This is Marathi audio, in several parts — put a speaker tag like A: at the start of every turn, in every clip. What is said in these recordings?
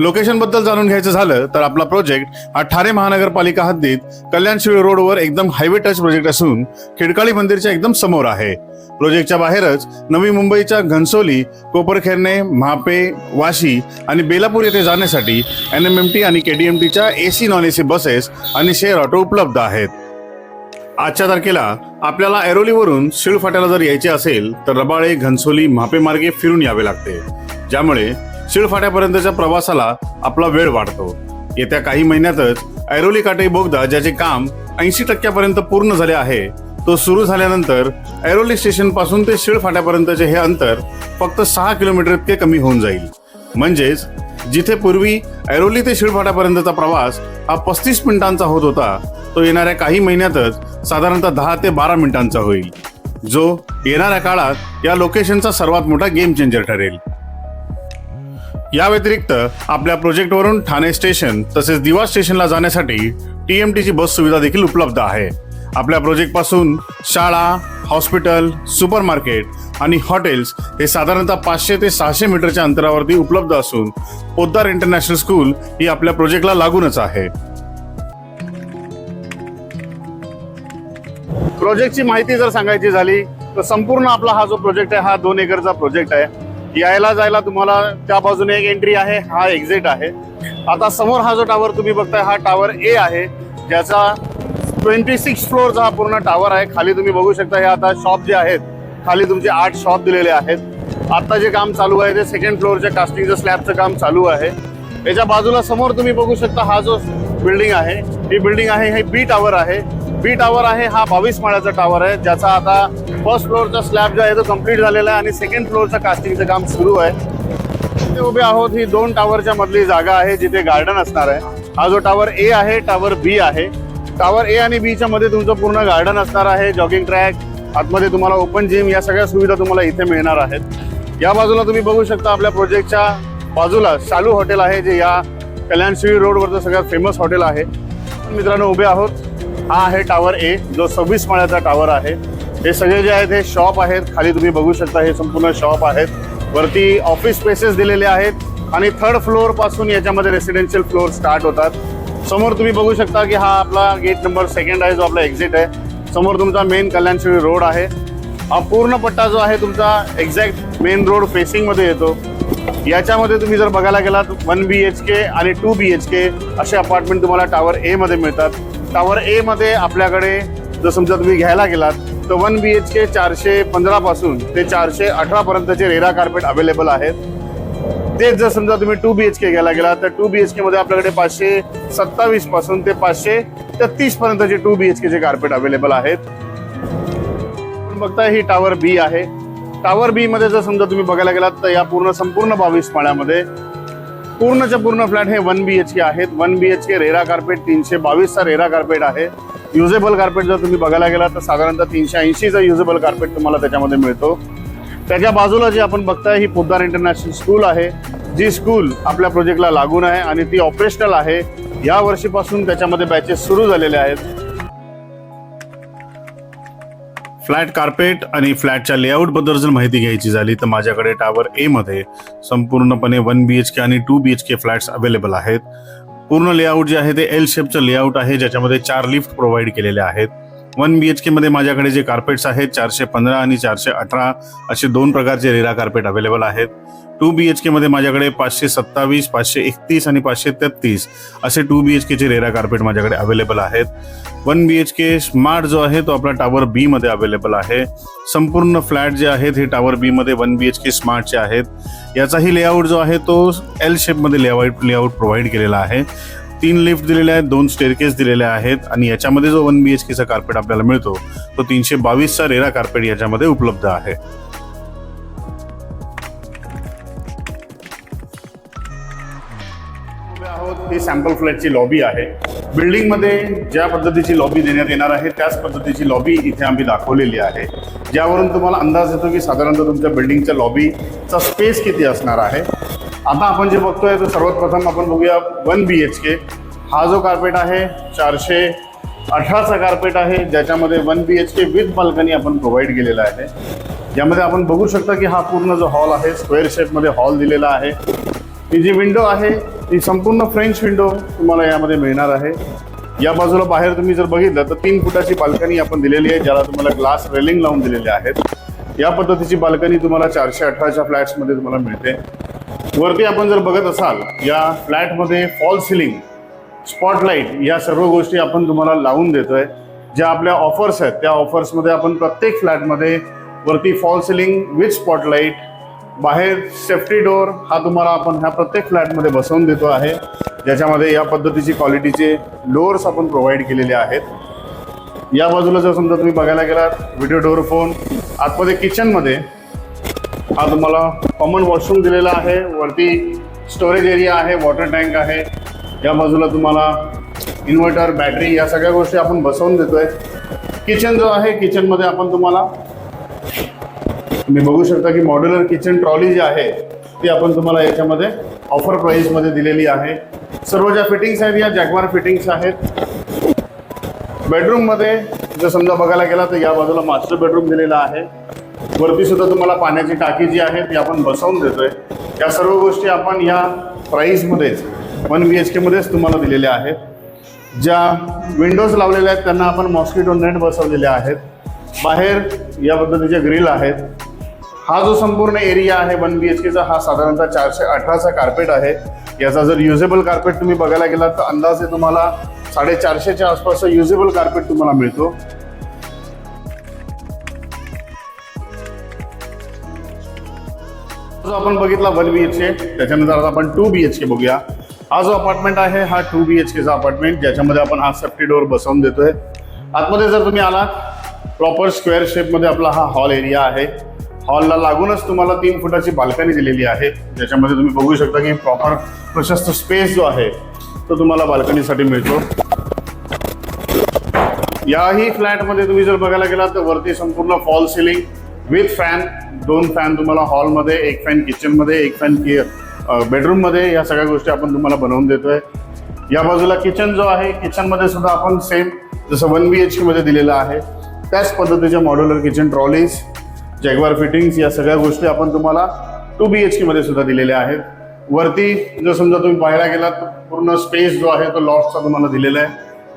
A: लोकेशन बद्दल जाणून घ्यायचं झालं तर आपला प्रोजेक्ट हा ठाणे महानगरपालिका हद्दीत कल्याणशिळ रोडवर एकदम हायवे टच प्रोजेक्ट असून खिडकाळी मंदिरच्या एकदम समोर आहे। प्रोजेक्टच्या बाहेरच नवी मुंबईच्या घनसोली, कोपरखैरणे, म्हापे, वाशी आणि बेलापूर येथे जाण्यासाठी NMMT आणि KDMTच्या AC नॉन AC बसेस आणि शेअर ऑटो उपलब्ध आहेत। आजच्या तारखेला आपल्याला ऐरोलीवरून शीळ फाट्याला जर यायचे असेल तर रबाळे, घनसोली, म्हापे मार्गे फिरून यावे लागते, ज्यामुळे शीळ फाट्यापर्यंतच्या प्रवासाला आपला वेळ वाढतो। येत्या काही महिन्यातच ऐरोली काटई बोगदा ज्याचे काम 80% पूर्ण झाले आहे, तो सुरू झाल्यानंतर ऐरोली स्टेशन पासून ते शीळ फाट्यापर्यंतचे हे अंतर फक्त 6 किलोमीटर इतके कमी होऊन जाईल। म्हणजेच जिथे पूर्वी ऐरोली ते शीळ फाट्यापर्यंतचा प्रवास हा 35 मिनिटांचा होत होता, तो येणाऱ्या काही महिन्यातच साधारणतः 10 ते 12 मिनिटांचा होईल, जो येणाऱ्या काळात या लोकेशनचा सर्वात मोठा गेम चेंजर ठरेल। या व्यतिरिक्त आपल्या प्रोजेक्टवरून ठाणे स्टेशन तसेच दिवा स्टेशनला जाण्यासाठी TMTची बस सुविधा देखील उपलब्ध आहे। आपल्या प्रोजेक्ट पासून शाळा, हॉस्पिटल, सुपरमार्केट आणि हॉटेल्स हे साधारणतः 500 ते 600 मीटरच्या अंतरावरती उपलब्ध असून पोद्दार इंटरनॅशनल स्कूल ही आपल्या प्रोजेक्टला लागूनच आहे। प्रोजेक्टची माहिती जर सांगायची झाली तर संपूर्ण आपला हा जो प्रोजेक्ट आहे हा 2 एकरचा प्रोजेक्ट आहे। यायला जायला तुम्हाला त्या बाजूने एक एंट्री आहे, हा एक्झिट आहे। आता समोर हा जो टावर तुम्ही बघताय हा टावर A आहे, ज्याचा 26 फ्लोअरचा हा पूर्ण टावर आहे। खाली तुम्ही बघू शकता हे आता शॉप जे आहेत, खाली तुमचे 8 शॉप दिलेले आहेत। आता जे काम चालू आहे ते 2nd फ्लोअरच्या कास्टिंगचं स्लॅबचं काम चालू आहे। याच्या बाजूला समोर तुम्ही बघू शकता हा जो बिल्डिंग आहे, ही बिल्डिंग आहे, हे B टावर आहे। B टावर आहे हा 22 माळ्याचा टावर आहे, ज्याचा आता 1st फ्लोअरचा स्लॅब जो आहे तो कम्प्लीट झालेला आहे आणि 2nd फ्लोअरचं कास्टिंगचं काम सुरू आहे। इथे उभे आहोत, ही 2 टावरच्या मधली जागा आहे जिथे गार्डन असणार आहे। हा जो टावर A आहे, टावर B आहे। टावर A आणि B च्या मध्ये तुमचं पूर्ण गार्डन असणार आहे, जॉगिंग ट्रॅक, आतमध्ये तुम्हाला ओपन जिम, या सगळ्या सुविधा तुम्हाला इथे मिळणार आहेत। या बाजूला तुम्ही बघू शकता आपल्या प्रोजेक्टच्या बाजूला शालू हॉटेल आहे, जे या कल्याणशिळ रोडवरचं सगळ्यात फेमस हॉटेल आहे। मित्रांनो उभे आहोत, हा आहे टावर A जो 26 माळ्याचा टावर आहे। हे सगळे जे आहेत हे शॉप आहेत, खाली तुम्ही बघू शकता हे संपूर्ण शॉप आहेत। वरती ऑफिस स्पेसेस दिलेले आहेत आणि 3rd फ्लोअर पासून याच्यामध्ये रेसिडेन्शियल फ्लोअर स्टार्ट होतात। समोर तुम्ही बघू शकता की हा आपला गेट नंबर 2 आहे, जो आपला एक्झिट आहे। समोर तुमचा मेन कल्याणशिळ रोड आहे। हा पूर्ण पट्टा जो आहे तुमचा एक्झॅक्ट मेन रोड फेसिंग मध्ये येतो। याच्यामध्ये तुम्ही जर बघायला गेलात 1 BHK आणि 2 BHK असे अपार्टमेंट तुम्हाला टावर A मध्ये मिळतात। टावर A मध्ये आपल्याकडे जर समजा तुम्ही घ्यायला गेलात तर 1 BHK 415 पासून ते 418 पर्यंतचे रेरा कार्पेट अवेलेबल आहेत। तेच जर समजा तुम्ही 2 BHK घ्यायला गेलात तर 2 BHK मध्ये आपल्याकडे 527 पासून ते 533 पर्यंतचे 2 BHK चे कार्पेट अवेलेबल आहेत। बघताय ही टावर B आहे। टावर B मध्ये जर समजा तुम्ही बघायला गेलात तर या संपूर्ण 22 माळ्यामध्ये पूर्णच्या पूर्ण फ्लॅट हे 1 BHK आहेत। 1 BHK रेरा कार्पेट 322 चा रेरा कार्पेट आहे। युजेबल कार्पेट जर तुम्ही बघायला गेलात तर साधारणतः 380 चा युजेबल कार्पेट तुम्हाला त्याच्यामध्ये मिळतो। त्याच्या बाजूला जी आपण बघताय ही पोद्दार इंटरनॅशनल स्कूल आहे, जी स्कूल आपल्या प्रोजेक्टला लागून आहे आणि ती ऑपरेशनल आहे। या वर्षीपासून त्याच्यामध्ये बॅचेस सुरू झालेले आहेत। फ्लॅट कार्पेट आणि फ्लॅटच्या लेआउट बद्दल जर माहिती घ्यायची झाली तर माझ्याकडे टावर A मध्ये संपूर्णपणे 1 BHK आणि 2 BHK फ्लॅट्स अवेलेबल आहेत। पूर्ण लेआउट जे आहे ते L शेपचं लेआउट आहे, ज्याच्यामध्ये 4 लिफ्ट प्रोव्हाइड केलेले आहेत। 1 BHK मध्ये माझ्याकडे जे कार्पेट्स आहेत 415 आणि 418 असे 2 प्रकारचे रेरा कार्पेट अवेलेबल आहेत। 2 BHK मध्ये माझ्याकडे 527, 531 आणि 533 असे 2 BHK चे रेरा कार्पेट माझ्याकडे अवेलेबल आहेत। 1 BHK स्मार्ट जो आहे तो आपला टावर B मध्ये अवेलेबल आहे। संपूर्ण फ्लॅट जे आहेत हे टावर B मध्ये 1 BHK स्मार्टचे आहेत। याचाही लेआउट जो आहे तो L शेप मध्ये लेआउट प्रोव्हाइड केलेला आहे। 3 लिफ्ट दिलेले आहेत, 2 स्टेअरकेस दिलेले आहेत आणि याच्यामध्ये जो 1 BHK चा कार्पेट आपल्याला मिळतो तो 322 चा रेरा कार्पेट याच्यामध्ये उपलब्ध आहे। ही सॅम्पल फ्लॅटची लॉबी आहे। बिल्डिंग मध्ये ज्या पद्धतीची लॉबी देण्यात येणार आहे त्याच पद्धतीची लॉबी इथे आम्ही दाखवलेली आहे, ज्यावरून तुम्हाला अंदाज येतो की साधारणतः तुमच्या बिल्डिंगच्या लॉबीचा स्पेस किती असणार आहे। आता आपण जे बघतोय तो सर्वात प्रथम आपण बघूया 1 BHK। हा जो कार्पेट आहे 418चा कार्पेट आहे, ज्याच्यामध्ये 1 BHK विथ बाल्कनी आपण प्रोव्हाइड केलेला आहे। यामध्ये आपण बघू शकता की हा पूर्ण जो हॉल आहे स्क्वेअर शेप मध्ये हॉल दिलेला आहे। ही जी विंडो आहे ती संपूर्ण फ्रेंच विंडो तुम्हाला यामध्ये मिळणार आहे. या बाजूला बाहेर तुम्ही जर बघितलं तर 3 फुटाची बाल्कनी आपण दिलेली आहे, ज्याला तुम्हाला ग्लास रेलिंग लावून दिलेले आहेत. या पद्धतीची बाल्कनी तुम्हाला 418च्या फ्लॅट्समध्ये तुम्हाला मिळते. वरती आपण जर बघत असाल या फ्लॅटमध्ये फॉल सिलिंग, स्पॉटलाईट या सर्व गोष्टी आपण तुम्हाला लावून देतोय. ज्या आपल्या ऑफर्स आहेत त्या ऑफर्समध्ये आपण प्रत्येक फ्लॅटमध्ये वरती फॉल सिलिंग विथ स्पॉटलाईट, बाहेर सेफ्टी डोअर हा तुम्हाला आपण ह्या प्रत्येक फ्लॅटमध्ये बसवून देतो आहे, ज्याच्यामध्ये या पद्धतीची क्वालिटीचे डोअर्स आपण प्रोव्हाइड केलेले आहेत. या बाजूला जर समजा तुम्ही बघायला गेलात व्हिडिओ डोअर फोन, आतमध्ये किचनमध्ये हा तुम्हाला कॉमन वॉशरूम दिलेला आहे. वरती स्टोरेज एरिया आहे, वॉटर टँक आहे. या बाजूला तुम्हाला इन्व्हर्टर, बॅटरी या सगळ्या गोष्टी आपण बसवून देतोय. किचन जो आहे किचनमध्ये आपण तुम्हाला तुम्ही बघू शकता की मॉड्युलर किचन ट्रॉली जी आहे ती आपण तुम्हाला याच्यामध्ये ऑफर प्राइसमध्ये दिलेली आहे. सर्व ज्या फिटिंग्स आहेत या जॅग्वार फिटिंग्स आहेत. बेडरूममध्ये जर समजा बघायला गेला तर या बाजूला मास्टर बेडरूम दिलेला आहे. वरती सुद्धा तुम्हाला पाण्याची टाकी जी आहे ती आपण बसवून देतोय. या सर्व गोष्टी आपण या प्राइसमध्येच 1 BHK मध्येच तुम्हाला दिलेल्या आहेत. ज्या विंडोज लावलेल्या आहेत त्यांना आपण मॉस्किटो नेट बसवलेले आहेत. बाहेर या पद्धतीचे ग्रिल आहेत. हा जो संपूर्ण एरिया आहे 1 BHKचा हा साधारणतः 418चा कार्पेट आहे. याचा जर युजेबल कार्पेट तुम्ही बघायला गेलात तर अंदाजे तुम्हाला 450च्या आसपास युजेबल कार्पेट तुम्हाला मिळतो. जो आपण बघितला 1 BHK, त्याच्यानंतर आता आपण 2 BHK बघूया. हा जो अपार्टमेंट आहे हा 2 BHKचा अपार्टमेंट, ज्याच्यामध्ये आपण हा सेफ्टी डोअर बसवून देतोय. आतमध्ये जर तुम्ही आलात प्रॉपर स्क्वेअर शेपमध्ये आपला हा हॉल एरिया आहे. हॉलला लागूनच तुम्हाला 3 फुटाची बाल्कनी दिलेली आहे, ज्याच्यामध्ये तुम्ही बघू शकता की प्रॉपर प्रशस्त स्पेस जो आहे तो तुम्हाला बाल्कनीसाठी मिळतो. याही फ्लॅटमध्ये तुम्ही जर बघायला गेलात तर वरती संपूर्ण fall ceiling with fan, 2 fan तुम्हाला हॉलमध्ये, 1 फॅन किचनमध्ये, 1 फॅन बेडरूममध्ये, या सगळ्या गोष्टी आपण तुम्हाला बनवून देतोय. या बाजूला किचन जो आहे किचनमध्ये सुद्धा आपण सेम जसं 1 BHK मध्ये दिलेलं आहे त्याच पद्धतीच्या modular kitchen trolleys, Jaguar fittings या सगळ्या गोष्टी आपण तुम्हाला 2 BHK मध्ये सुद्धा दिलेल्या आहेत. वरती जर समजा तुम्ही पाहायला गेलात तर पूर्ण स्पेस जो आहे तो लॉफ्टचा तुम्हाला दिलेला आहे,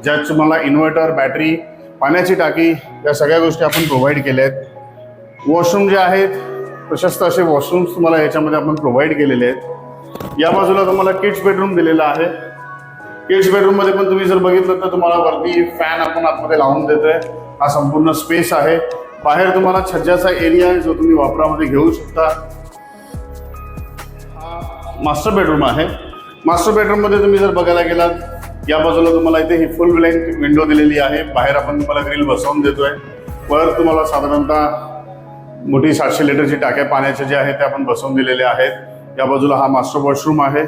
A: ज्यात तुम्हाला इन्व्हर्टर, बॅटरी, पाण्याची टाकी या सगळ्या गोष्टी आपण प्रोव्हाइड केल्या आहेत. वॉशरूम जे आहेत प्रशस्त असे वॉशरूम्स तुम्हाला याच्यामध्ये आपण प्रोव्हाइड केलेले आहेत. या बाजूला तुम्हाला किड्स बेडरूम दिलेला आहे. किड्स बेडरूममध्ये पण तुम्ही जर बघितलं तर तुम्हाला वरती फॅन आपण आतमध्ये लावून देतोय. हा संपूर्ण स्पेस आहे. बाहेर तुम्हाला छज्जाचा एरिया आहे जो तुम्ही वापरामध्ये घेऊ शकता. हा मास्टर बेडरूम आहे. मास्टर बेडरूममध्ये तुम्ही जर बघायला गेलात या बाजूला तुम्हाला इथे ही फुल लेंथ विंडो दिलेली आहे. बाहेर आपण तुम्हाला ग्रिल बसवून देतोय. वर तुम्हाला साधारणतः मोठी 700 लिटरची टाक्या पाण्याच्या जे आहे ते आपण बसवून दिलेले आहेत. या बाजूला हा मास्टर वॉशरूम आहे.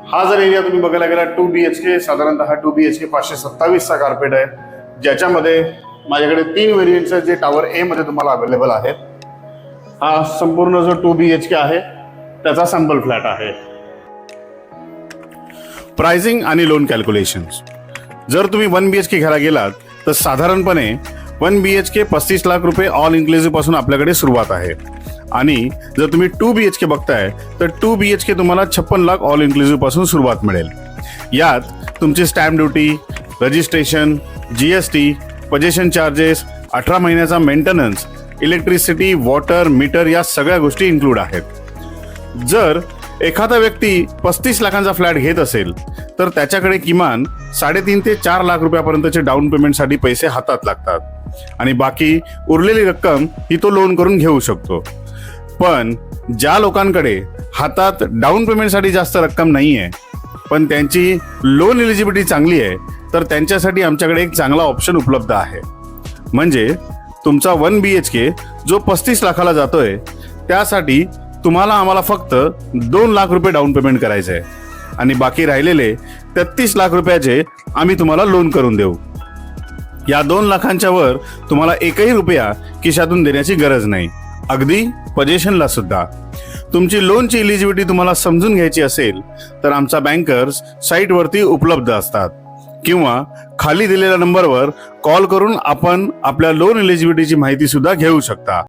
A: हा जर एरिया तुम्ही बघायला गेला 2 BHK, साधारणतः हा 2 BHK 527चा कार्पेट आहे, ज्याच्यामध्ये माझ्याकडे 3 व्हेरियंटचे जे टॉवर ए मध्ये तुम्हाला अवेलेबल आहेत. हा संपूर्ण जो 2 BHK आहे त्याचा सॅम्पल फ्लॅट आहे. प्राइसिंग आणि लोन कॅल्क्युलेशन्स. जर तुम्ही 1 BHK घ्यायला गेलात तर साधारणपणे 1 BHK 35 लाख रुपये ऑल इन्क्लुसिव्ह पासून आपल्याकडे सुरुवात आहे. आणि जर तुम्ही 2 BHK बघताय तर 2 BHK तुम्हाला 56 लाख ऑल इन्क्लुसिव्ह पासून सुरुवात मिळेल. यात तुमची stamp duty, registration, GST, possession charges, 18 महिन्याचा मेंटेनन्स, इलेक्ट्रिसिटी, वॉटर, मीटर या सगळ्या गोष्टी इन्क्लूड आहेत. जर एखादा व्यक्ती 35 लाखांचा फ्लॅट घेत असेल तर त्याच्याकडे किमान 3.5 ते 4 लाख रुपयापर्यंतचे डाऊन पेमेंटसाठी पैसे हातात लागतात आणि बाकी उरलेली रक्कम ही तो लोन करून घेऊ शकतो. पण ज्या लोकांकडे हातात डाऊन पेमेंटसाठी जास्त रक्कम नाही आहे पण त्यांची लोन एलिजिबिलिटी चांगली आहे तर त्यांच्यासाठी आमच्याकडे एक चांगला ऑप्शन उपलब्ध आहे. म्हणजे तुमचा 1 BHK जो 35 लाखाला जातोय त्यासाठी तुम्हाला आम्हाला फक्त 2 लाख रुपये डाऊन पेमेंट करायचं आहे आणि बाकी राहिलेले 33 लाख रुपयाचे आम्ही तुम्हाला लोन करून देऊ. या 2 लाखांच्या वर तुम्हाला एकही रुपया खिशातून देण्याची गरज नाही, अगदी पोजेशनला सुद्धा. तुमची लोनची एलिजिबिलिटी तुम्हाला समजून घ्यायची असेल तर आमचा बँकर्स साईटवरती उपलब्ध असतात किंवा खाली दिलेल्या नंबरवर कॉल करून आपण आपल्या लोन एलिजिबिलिटीची माहिती सुद्धा घेऊ शकता.